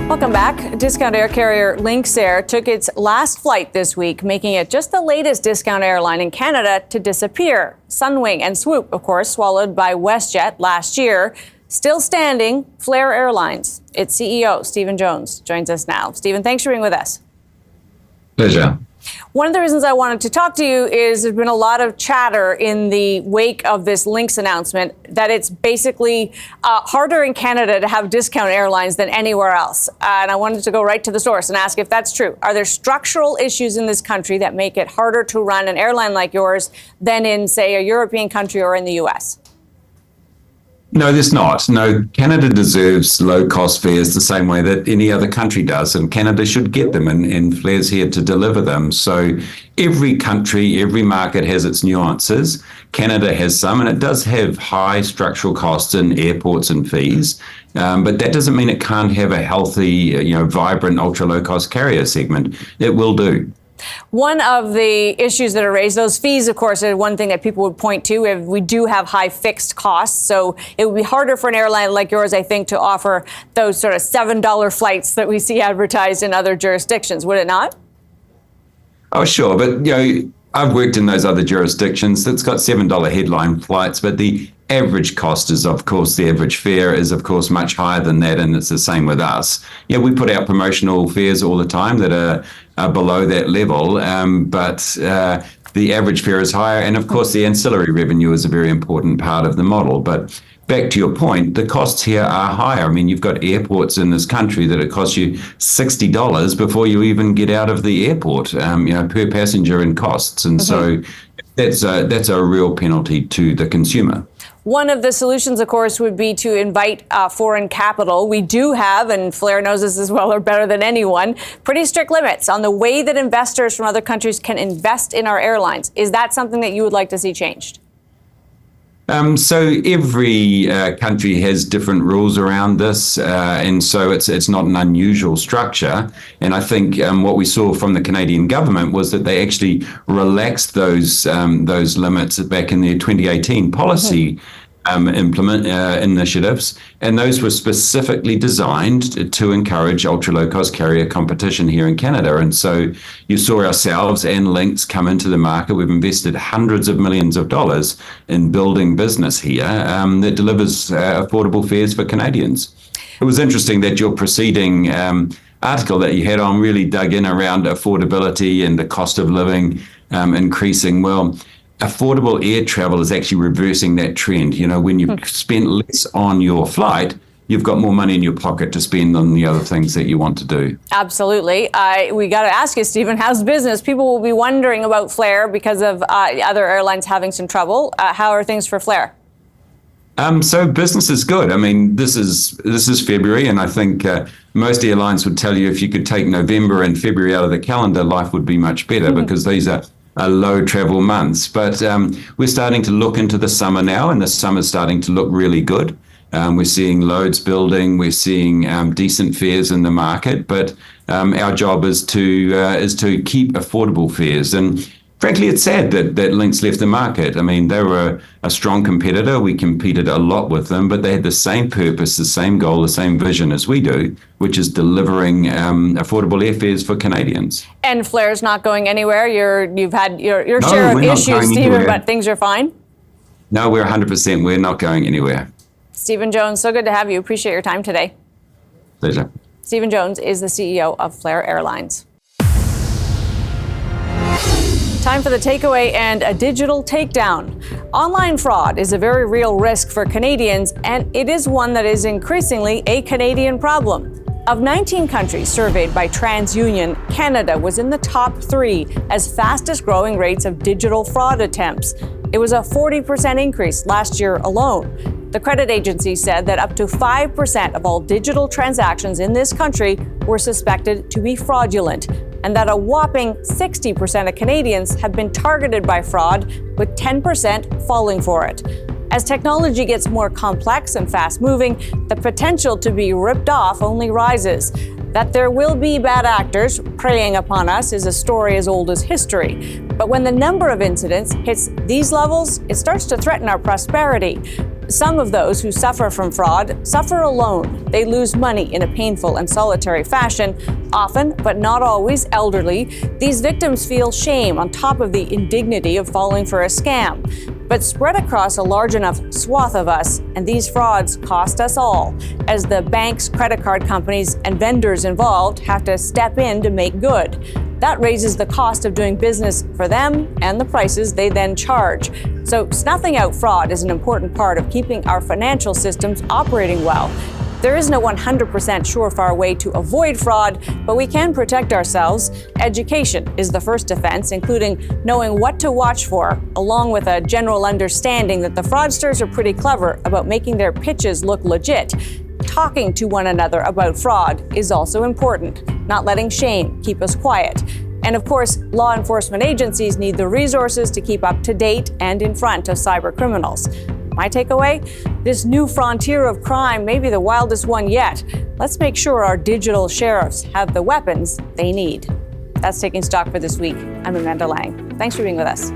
Welcome back. Discount air carrier Lynx Air took its last flight this week, making it just the latest discount airline in Canada to disappear. Sunwing and Swoop, of course, swallowed by WestJet last year. Still standing, Flair Airlines. Its CEO, Stephen Jones, joins us now. Stephen, thanks for being with us. Pleasure. One of the reasons I wanted to talk to you is there's been a lot of chatter in the wake of this Lynx announcement that it's basically harder in Canada to have discount airlines than anywhere else. And I wanted to go right to the source and ask if that's true. Are there structural issues in this country that make it harder to run an airline like yours than in, say, a European country or in the U.S.? No, there's not. No, Canada deserves low-cost fares the same way that any other country does, and Canada should get them, and Flair's here to deliver them. So every country, every market has its nuances. Canada has some, and it does have high structural costs in airports and fees, but that doesn't mean it can't have a healthy, vibrant, ultra-low-cost carrier segment. It will do. One of the issues that are raised, those fees, of course, are one thing that people would point to. We do have high fixed costs, so it would be harder for an airline like yours, I think, to offer those sort of $7 flights that we see advertised in other jurisdictions, would it not? Oh, sure. But, I've worked in those other jurisdictions that's got $7 headline flights, but the average cost is, of course, the average fare is, of course, much higher than that, and it's the same with us. Yeah, we put out promotional fares all the time that are below that level, but the average fare is higher, and, of course, the ancillary revenue is a very important part of the model. But back to your point, the costs here are higher. I mean, you've got airports in this country that it costs you $60 before you even get out of the airport, per passenger in costs. And so that's a real penalty to the consumer. One of the solutions, of course, would be to invite foreign capital. We do have, and Flair knows this as well or better than anyone, pretty strict limits on the way that investors from other countries can invest in our airlines. Is that something that you would like to see changed? So every country has different rules around this, and so it's not an unusual structure. And I think what we saw from the Canadian government was that they actually relaxed those limits back in their 2018 policy implement initiatives, and those were specifically designed to encourage ultra low cost carrier competition here in Canada. And so you saw ourselves and Lynx come into the market. We've invested hundreds of millions of dollars in building business here that delivers affordable fares for Canadians. It was interesting that your preceding article that you had on really dug in around affordability and the cost of living increasing. Well, affordable air travel is actually reversing that trend. When you spend less on your flight, you've got more money in your pocket to spend on the other things that you want to do. Absolutely. We got to ask you, Stephen, how's business? People will be wondering about Flair because of other airlines having some trouble. How are things for Flair? So business is good. I mean, this is February, and I think most airlines would tell you if you could take November and February out of the calendar, life would be much better because these are low travel months. But we're starting to look into the summer now, and the summer's starting to look really good. We're seeing loads building. We're seeing decent fares in the market. But our job is to keep affordable fares. And frankly, it's sad that Lynx left the market. I mean, they were a strong competitor. We competed a lot with them, but they had the same purpose, the same goal, the same vision as we do, which is delivering affordable airfares for Canadians. And Flair's not going anywhere. You've had your share of issues, Stephen, but things are fine? No, we're 100%. We're not going anywhere. Stephen Jones, so good to have you. Appreciate your time today. Pleasure. Stephen Jones is the CEO of Flair Airlines. Time for the takeaway and a digital takedown. Online fraud is a very real risk for Canadians, and it is one that is increasingly a Canadian problem. Of 19 countries surveyed by TransUnion, Canada was in the top 3 as fastest growing rates of digital fraud attempts. It was a 40% increase last year alone. The credit agency said that up to 5% of all digital transactions in this country were suspected to be fraudulent, and that a whopping 60% of Canadians have been targeted by fraud, with 10% falling for it. As technology gets more complex and fast-moving, the potential to be ripped off only rises. That there will be bad actors preying upon us is a story as old as history. But when the number of incidents hits these levels, it starts to threaten our prosperity. Some of those who suffer from fraud suffer alone. They lose money in a painful and solitary fashion, often, but not always, elderly. These victims feel shame on top of the indignity of falling for a scam. But spread across a large enough swath of us, and these frauds cost us all, as the banks, credit card companies, and vendors involved have to step in to make good. That raises the cost of doing business for them and the prices they then charge. So snuffing out fraud is an important part of keeping our financial systems operating well. There is no 100% surefire way to avoid fraud, but we can protect ourselves. Education is the first defense, including knowing what to watch for, along with a general understanding that the fraudsters are pretty clever about making their pitches look legit. Talking to one another about fraud is also important, not letting shame keep us quiet. And of course, law enforcement agencies need the resources to keep up to date and in front of cyber criminals. My takeaway? This new frontier of crime may be the wildest one yet. Let's make sure our digital sheriffs have the weapons they need. That's Taking Stock for this week. I'm Amanda Lang. Thanks for being with us.